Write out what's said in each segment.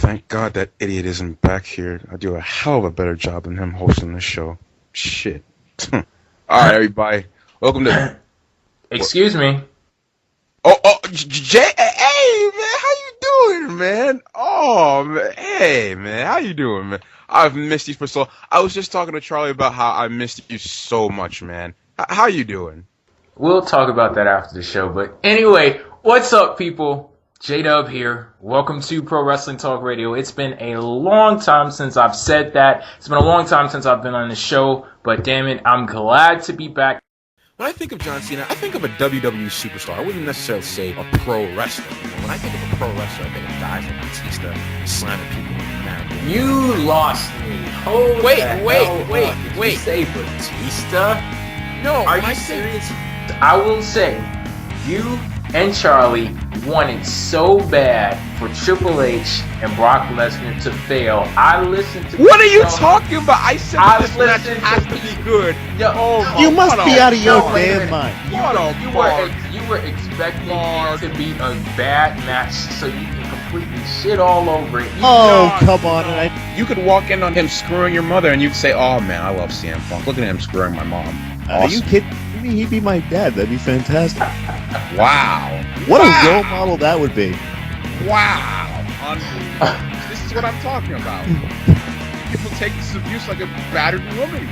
Thank God that idiot isn't back here. I do a hell of a better job than him hosting this show. Shit. All right, everybody. Welcome to... Excuse me. Jay, hey, man, how you doing, man? Oh, man, hey, man, how you doing, man? I've missed you for so... I was just talking to Charlie about how I missed you so much, man. How you doing? We'll talk about that after the show, but anyway, what's up, people? J-Dub here. Welcome to Pro Wrestling Talk Radio. It's been a long time since I've said that. It's been a long time since I've been on the show, but damn it, I'm glad to be back. When I think of John Cena, I think of a WWE superstar. I wouldn't necessarily say a pro wrestler. You know, when I think of a pro wrestler, I think of guys like Batista slamming people in the mouth. You lost me. Hold Wait. Did you say Batista? No, are you serious? I will say, you and Charlie wanted so bad for Triple H and Brock Lesnar to fail. I listened to... What are you talking about? I said this match has to be good. You must be out of your damn mind. You were expecting it to be a bad match so you can completely shit all over it. Come on. You could walk in on him screwing your mother and you'd say, oh man, I love CM Punk. Look at him screwing my mom. Awesome. Are you kidding me? He'd be my dad. That'd be fantastic. Wow. What a role model that would be. Wow. This is what I'm talking about. People take this abuse like a battered woman.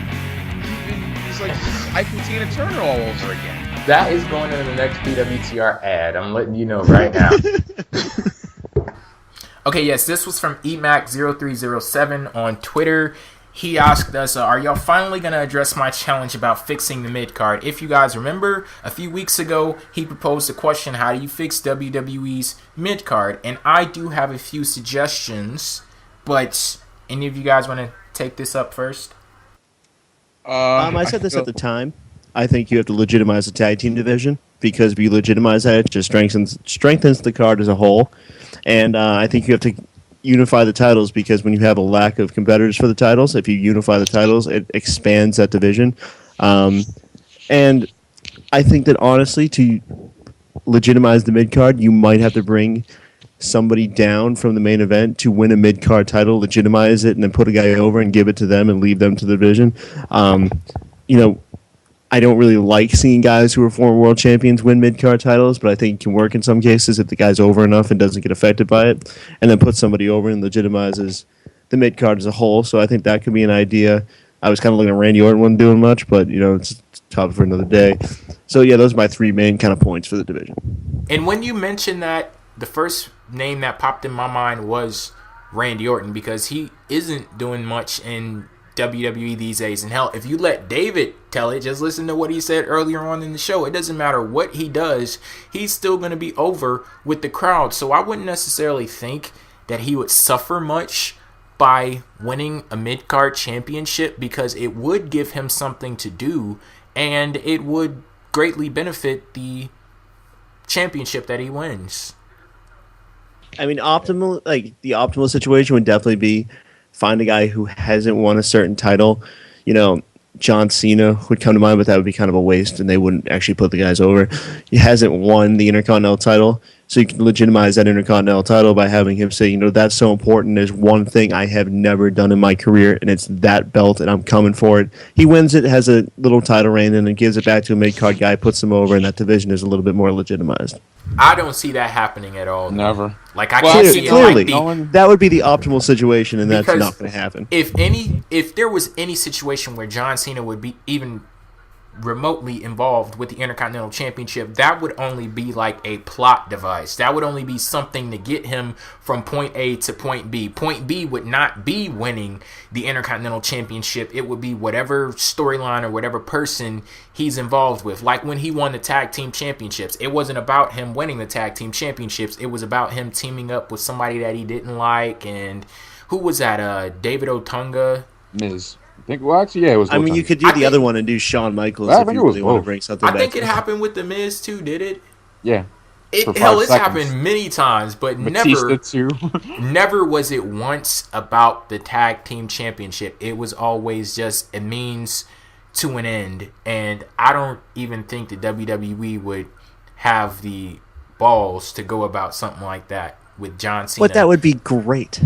It's like Eiffel Tina Turner all over again. That is going in the next PWTR ad. I'm letting you know right now. Okay, yes, this was from EMAC0307 on Twitter. He asked us, are y'all finally going to address my challenge about fixing the mid-card? If you guys remember, a few weeks ago, he proposed a question, how do you fix WWE's mid-card? And I do have a few suggestions, but any of you guys want to take this up first? I said this at the time. I think you have to legitimize the tag team division, because if you legitimize that, it just strengthens the card as a whole. And I think you have to unify the titles, because when you have a lack of competitors for the titles, if you unify the titles, it expands that division. And I think that honestly, to legitimize the mid-card, you might have to bring somebody down from the main event to win a mid-card title, legitimize it, and then put a guy over and give it to them and leave them to the division. I don't really like seeing guys who are former world champions win mid-card titles, but I think it can work in some cases if the guy's over enough and doesn't get affected by it, and then put somebody over and legitimizes the mid-card as a whole. So I think that could be an idea. I was kind of looking at Randy Orton wasn't doing much, but it's a topic for another day. So yeah, those are my three main kind of points for the division. And when you mentioned that, the first name that popped in my mind was Randy Orton, because he isn't doing much in WWE these days. And hell, if you let David tell it, just listen to what he said earlier on in the show. It doesn't matter what he does, he's still going to be over with the crowd. So I wouldn't necessarily think that he would suffer much by winning a mid-card championship, because it would give him something to do and it would greatly benefit the championship that he wins. I mean, the optimal situation would definitely be find a guy who hasn't won a certain title. John Cena would come to mind, but that would be kind of a waste, and they wouldn't actually put the guys over. He hasn't won the Intercontinental title, so you can legitimize that Intercontinental title by having him say, that's so important. There's one thing I have never done in my career, and it's that belt, and I'm coming for it. He wins it, has a little title reign, and then gives it back to a mid-card guy, puts him over, and that division is a little bit more legitimized. I don't see that happening at all. Never. Like, I can't see it clearly. That would be the optimal situation, and that's not going to happen. If there was any situation where John Cena would be even remotely involved with the Intercontinental Championship, that would only be like a plot device. That would only be something to get him from point A to point B. Point B would not be winning the Intercontinental Championship. It would be whatever storyline or whatever person he's involved with. Like when he won the Tag Team Championships, it wasn't about him winning the Tag Team Championships. It was about him teaming up with somebody that he didn't like. And who was that? David Otunga? Miz. It was. I mean, you could do the other one and do Shawn Michaels if you really want to bring something back. I think it happened with The Miz too, did it? Yeah. It's happened many times, but never was it once about the Tag Team Championship. It was always just a means to an end, and I don't even think the WWE would have the balls to go about something like that. with John Cena. But that would be great.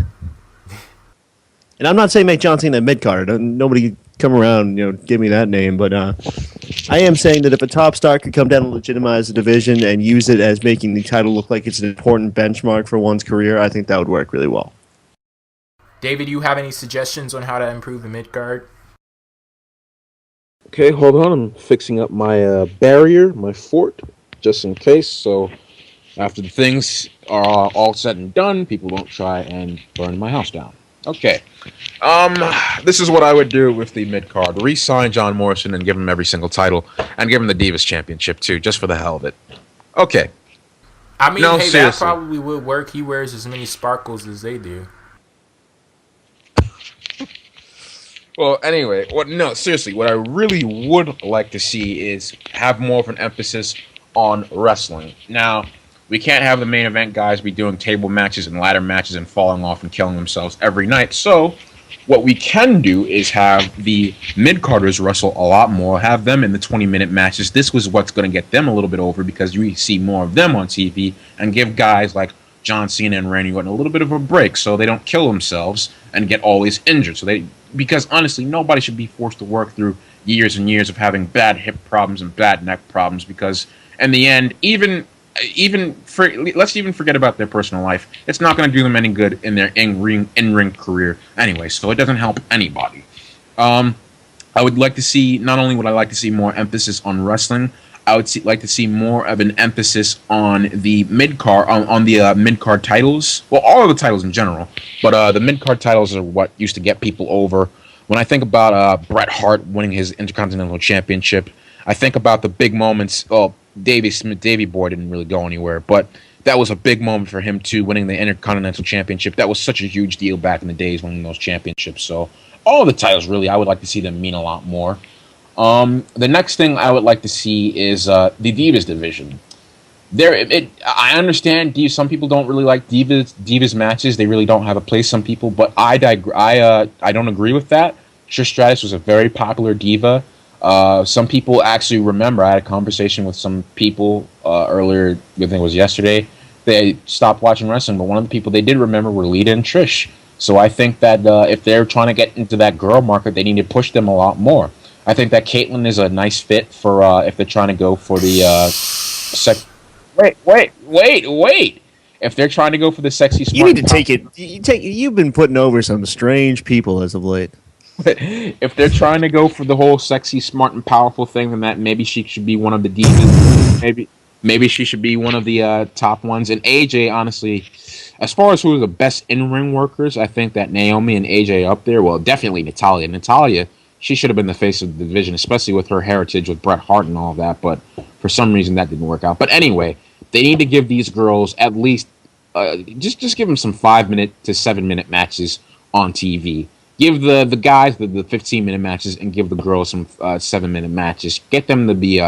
And I'm not saying make John Cena mid-card. Nobody come around, give me that name. But I am saying that if a top star could come down and legitimize the division and use it as making the title look like it's an important benchmark for one's career, I think that would work really well. David, do you have any suggestions on how to improve the mid-card? Okay, hold on. I'm fixing up my barrier, my fort, just in case. So after the things are all said and done, people don't try and burn my house down. Okay. This is what I would do with the mid-card. Re-sign John Morrison and give him every single title. And give him the Divas Championship, too, just for the hell of it. Okay. I mean, no, hey, seriously. that probably would work. He wears as many sparkles as they do. Well, anyway, seriously, what I really would like to see is have more of an emphasis on wrestling. Now, we can't have the main event guys be doing table matches and ladder matches and falling off and killing themselves every night. So, what we can do is have the mid-carders wrestle a lot more, have them in the 20-minute matches. This was what's going to get them a little bit over because you see more of them on TV, and give guys like John Cena and Randy Orton a little bit of a break so they don't kill themselves and get always injured. Because honestly, nobody should be forced to work through years and years of having bad hip problems and bad neck problems, because in the end, let's even forget about their personal life. It's not going to do them any good in their in-ring career anyway, so it doesn't help anybody. I would like to see, not only would I like to see more emphasis on wrestling, I would like to see more of an emphasis on the mid-card, on the mid-card titles. Well, all of the titles in general, but the mid-card titles are what used to get people over. When I think about Bret Hart winning his Intercontinental Championship, I think about the big moments. Well, Davey Boy didn't really go anywhere, but that was a big moment for him too, winning the Intercontinental Championship. That was such a huge deal back in the days, winning those championships. So all the titles, really, I would like to see them mean a lot more. The next thing I would like to see is the Divas division. I understand some people don't really like Divas matches. They really don't have a place, some people, but I don't agree with that. Trish Stratus was a very popular diva. Some people actually remember, I had a conversation with some people earlier, I think it was yesterday. They stopped watching wrestling, but one of the people they did remember were Lita and Trish. So I think that if they're trying to get into that girl market, they need to push them a lot more. I think that Caitlyn is a nice fit for if they're trying to go for the Wait! If they're trying to go for the sexy, smart, you need to take it. You've been putting over some strange people as of late. If they're trying to go for the whole sexy, smart, and powerful thing, then that maybe she should be one of the divas. Maybe she should be one of the top ones. And AJ, honestly, as far as who are the best in-ring workers, I think that Naomi and AJ are up there. Well, definitely Natalya. Natalya, she should have been the face of the division, especially with her heritage with Bret Hart and all of that. But for some reason, that didn't work out. But anyway, they need to give these girls at least just give them some 5-minute to 7-minute matches on TV. Give the guys the 15-minute matches and give the girls some 7-minute matches. Get them to be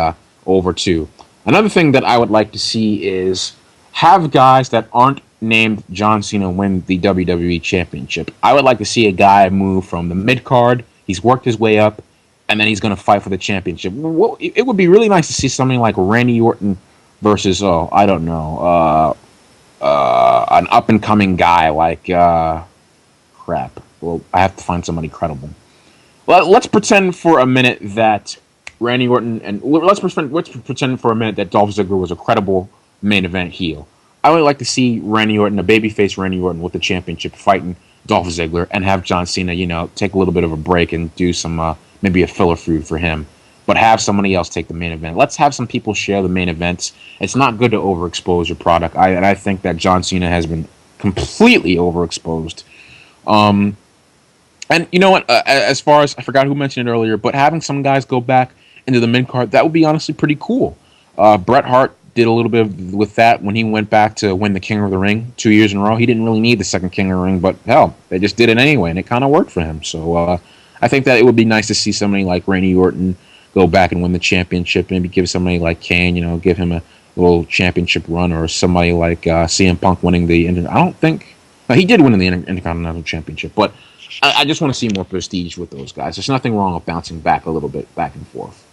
over too. Another thing that I would like to see is have guys that aren't named John Cena win the WWE Championship. I would like to see a guy move from the mid-card. He's worked his way up, and then he's going to fight for the championship. Well, it would be really nice to see something like Randy Orton versus, an up-and-coming guy like, crap. Well, I have to find somebody credible. Well, let's pretend for a minute that Randy Orton let's pretend for a minute that Dolph Ziggler was a credible main event heel. I would like to see Randy Orton, a babyface Randy Orton with the championship, fighting Dolph Ziggler, and have John Cena, take a little bit of a break and do some maybe a filler feud for him, but have somebody else take the main event. Let's have some people share the main events. It's not good to overexpose your product. I think that John Cena has been completely overexposed. And you know what? As far as, I forgot who mentioned it earlier, but having some guys go back into the mid card, that would be honestly pretty cool. Bret Hart did a little bit with that when he went back to win the King of the Ring 2 years in a row. He didn't really need the second King of the Ring, but hell, they just did it anyway, and it kind of worked for him. So I think that it would be nice to see somebody like Randy Orton go back and win the championship. Maybe give somebody like Kane, give him a little championship run, or somebody like CM Punk winning the. I don't think he did win the Intercontinental Championship, but I just want to see more prestige with those guys. There's nothing wrong with bouncing back a little bit, back and forth.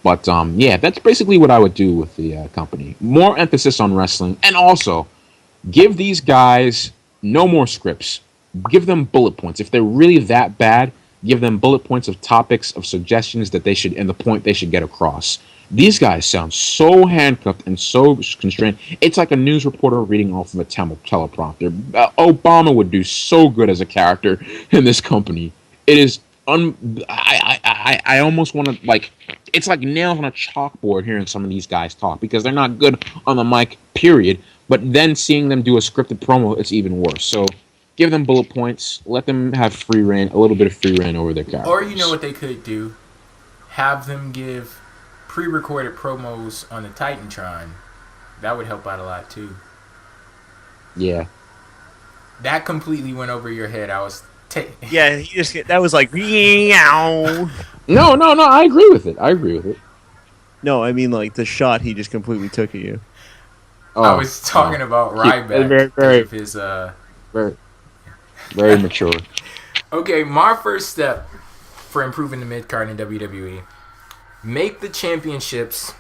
But yeah, that's basically what I would do with the company. More emphasis on wrestling, and also Give these guys no more scripts. Give them bullet points. If they're really that bad, give them bullet points of topics, of suggestions that they should, and the point they should get across. These guys sound so handcuffed and so constrained. It's like a news reporter reading off of a teleprompter. Obama would do so good as a character in this company. It is I almost want to, like, it's like nails on a chalkboard hearing some of these guys talk, because they're not good on the mic, period. But then seeing them do a scripted promo, it's even worse. So give them bullet points. Let them have free reign, a little bit of free reign over their characters. Or you know what they could do? Have them give pre-recorded promos on the Titantron. That would help out a lot too. Yeah. That completely went over your head. I was... Yeah, that was like... Meow. No, I agree with it. No, I mean, like, the shot he just completely took at you. I was talking about Ryback. Very mature. Okay, my first step for improving the mid-card in WWE: make the championships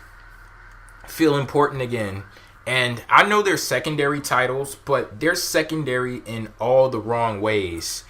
feel important again. And I know they're secondary titles, but they're secondary in all the wrong ways.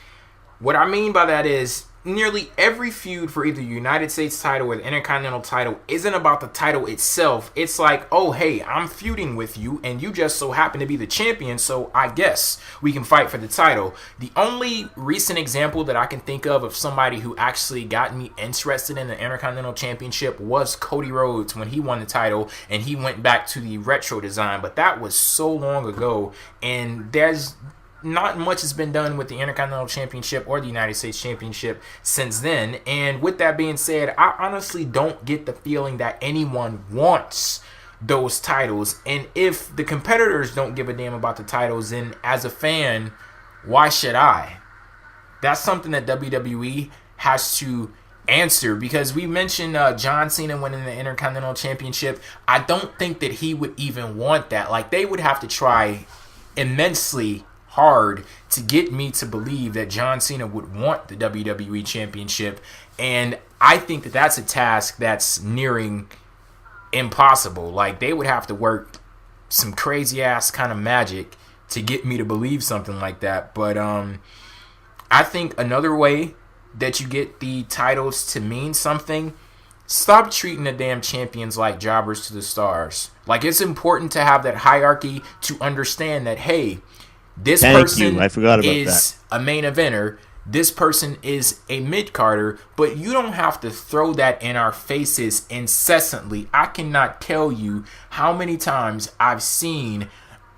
What I mean by that is, nearly every feud for either the United States title or the Intercontinental title isn't about the title itself. It's like, oh, hey, I'm feuding with you, and you just so happen to be the champion, so I guess we can fight for the title. The only recent example that I can think of somebody who actually got me interested in the Intercontinental Championship was Cody Rhodes when he won the title, and he went back to the retro design. But that was so long ago, and there's not much has been done with the Intercontinental Championship or the United States Championship since then. And with that being said, I honestly don't get the feeling that anyone wants those titles. And if the competitors don't give a damn about the titles, then as a fan, why should I? That's something that WWE has to answer, because we mentioned John Cena winning the Intercontinental Championship. I don't think that he would even want that. Like, they would have to try immensely hard to get me to believe that John Cena would want the WWE Championship, and I think that that's a task that's nearing impossible. Like, they would have to work some crazy ass kind of magic to get me to believe something like that. But I think another way that you get the titles to mean something: stop treating the damn champions like jobbers to the stars. Like, it's important to have that hierarchy to understand that, hey, this person is a main eventer, this person is a mid-carder, but you don't have to throw that in our faces incessantly. I cannot tell you how many times I've seen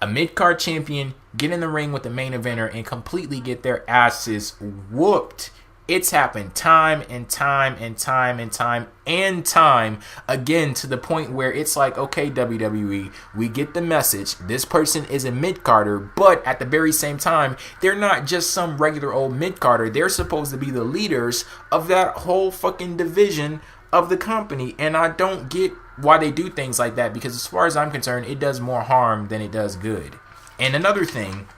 a mid-card champion get in the ring with the main eventer and completely get their asses whooped. It's happened time and time and time and time and time again, to the point where it's like, okay, WWE, we get the message. This person is a mid-carder, but at the very same time, they're not just some regular old mid-carder. They're supposed to be the leaders of that whole fucking division of the company. And I don't get why they do things like that, because as far as I'm concerned, it does more harm than it does good. And another thing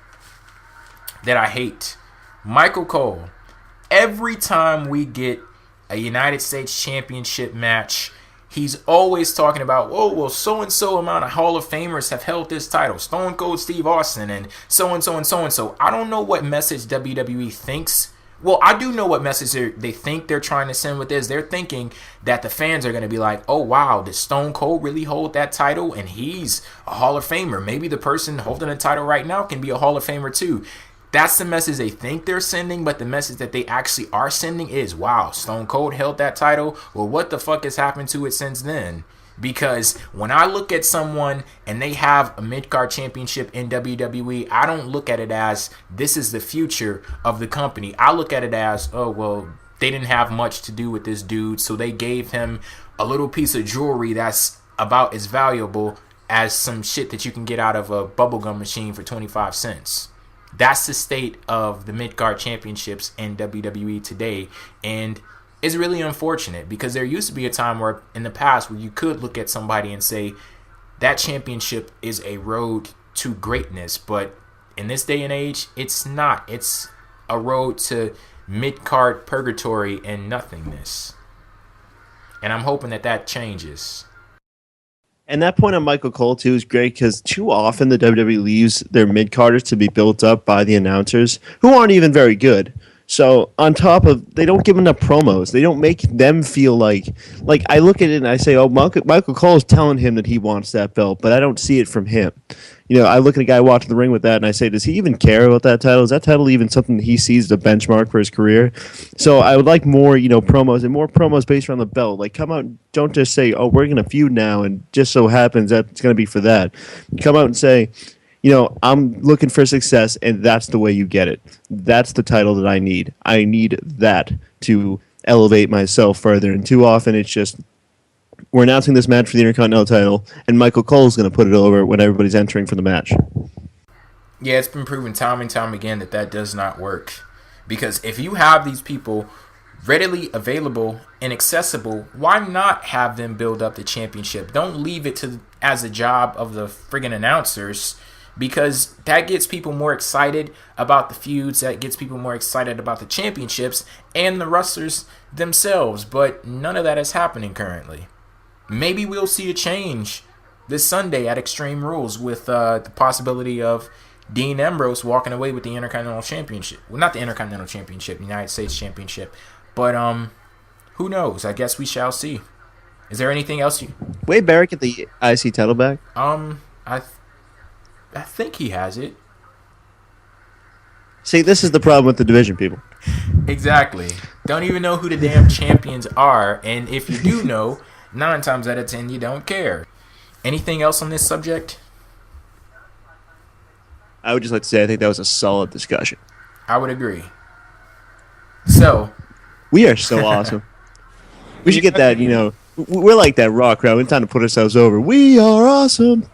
that I hate, Michael Cole. Every time we get a United States Championship match, he's always talking about, oh, well, so-and-so amount of Hall of Famers have held this title. Stone Cold Steve Austin and so-and-so and so-and-so. I don't know what message WWE thinks. Well, I do know what message they think they're trying to send with this. They're thinking that the fans are going to be like, oh, wow, did Stone Cold really hold that title? And he's a Hall of Famer. Maybe the person holding the title right now can be a Hall of Famer too. That's the message they think they're sending, but the message that they actually are sending is, wow, Stone Cold held that title. Well, what the fuck has happened to it since then? Because when I look at someone and they have a mid-card championship in WWE, I don't look at it as this is the future of the company. I look at it as, oh, well, they didn't have much to do with this dude, so they gave him a little piece of jewelry that's about as valuable as some shit that you can get out of a bubblegum machine for 25 cents. That's the state of the mid-card championships in WWE today, and it's really unfortunate, because there used to be a time where in the past where you could look at somebody and say that championship is a road to greatness, but in this day and age, it's not. It's a road to mid-card purgatory and nothingness, and I'm hoping that changes. And that point on Michael Cole, too, is great because too often the WWE leaves their mid-carders to be built up by the announcers who aren't even very good. So on top of, they don't give them enough promos. They don't make them feel like I look at it and I say, oh, Michael Cole is telling him that he wants that belt, but I don't see it from him. I look at a guy watching the ring with that and I say, does he even care about that title? Is that title even something that he sees as a benchmark for his career? So I would like more, promos and more promos based around the belt. Like, come out, don't just say, oh, we're going to feud now and just so happens that it's going to be for that. Come out and say, I'm looking for success, and that's the way you get it. That's the title that I need. I need that to elevate myself further. And too often it's just, we're announcing this match for the Intercontinental title, and Michael Cole's going to put it over when everybody's entering for the match. Yeah, it's been proven time and time again that does not work. Because if you have these people readily available and accessible, why not have them build up the championship? Don't leave it as a job of the friggin' announcers, because that gets people more excited about the feuds, that gets people more excited about the championships and the wrestlers themselves. But none of that is happening currently. Maybe we'll see a change this Sunday at Extreme Rules with the possibility of Dean Ambrose walking away with the Intercontinental Championship. Well, not the Intercontinental Championship, the United States Championship. But who knows? I guess we shall see. Is there anything else you... Wade Barrett get the IC title back? I think he has it. See, this is the problem with the division, people. Exactly. Don't even know who the damn champions are, and if you do know, 9 times out of 10 you don't care. Anything else on this subject? I would just like to say I think that was a solid discussion. I would agree. So, we are so awesome. We should get that, we're like that rock crowd. We're trying to put ourselves over. We are awesome.